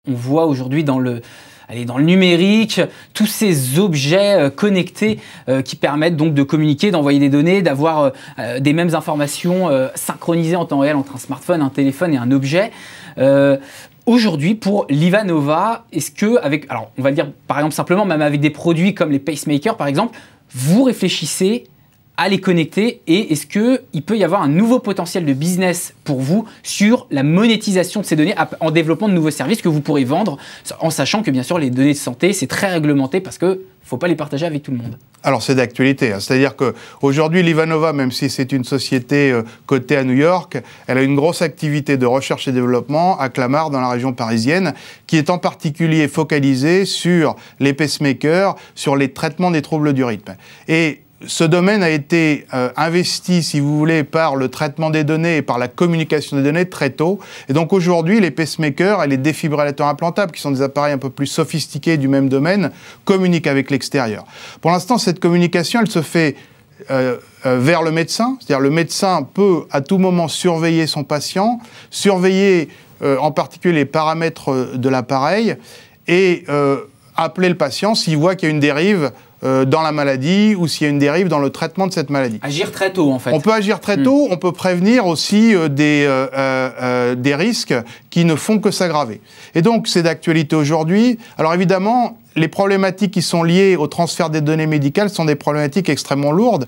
on voit aujourd'hui dans le numérique, tous ces objets connectés qui permettent donc de communiquer, d'envoyer des données, d'avoir des mêmes informations synchronisées en temps réel entre un smartphone, un téléphone et un objet. Aujourd'hui, pour l'Ivanova, est-ce que, alors on va le dire par exemple simplement, même avec des produits comme les pacemakers par exemple, vous réfléchissez à les connecter et est-ce qu'il peut y avoir un nouveau potentiel de business pour vous sur la monétisation de ces données en développant de nouveaux services que vous pourrez vendre en sachant que bien sûr les données de santé c'est très réglementé parce que faut pas les partager avec tout le monde. Alors c'est d'actualité, hein. C'est-à-dire qu'aujourd'hui l'Ivanova, même si c'est une société cotée à New York, elle a une grosse activité de recherche et développement à Clamart dans la région parisienne qui est en particulier focalisée sur les pacemakers, sur les traitements des troubles du rythme. Et ce domaine a été investi, si vous voulez, par le traitement des données et par la communication des données très tôt. Et donc aujourd'hui, les pacemakers et les défibrillateurs implantables, qui sont des appareils un peu plus sophistiqués du même domaine, communiquent avec l'extérieur. Pour l'instant, cette communication, elle se fait vers le médecin. C'est-à-dire le médecin peut à tout moment surveiller son patient, surveiller en particulier les paramètres de l'appareil et appeler le patient s'il voit qu'il y a une dérive dans la maladie ou s'il y a une dérive dans le traitement de cette maladie. Agir très tôt en fait. On peut agir très tôt, on peut prévenir aussi des risques qui ne font que s'aggraver. Et donc c'est d'actualité aujourd'hui. Alors évidemment, les problématiques qui sont liées au transfert des données médicales sont des problématiques extrêmement lourdes.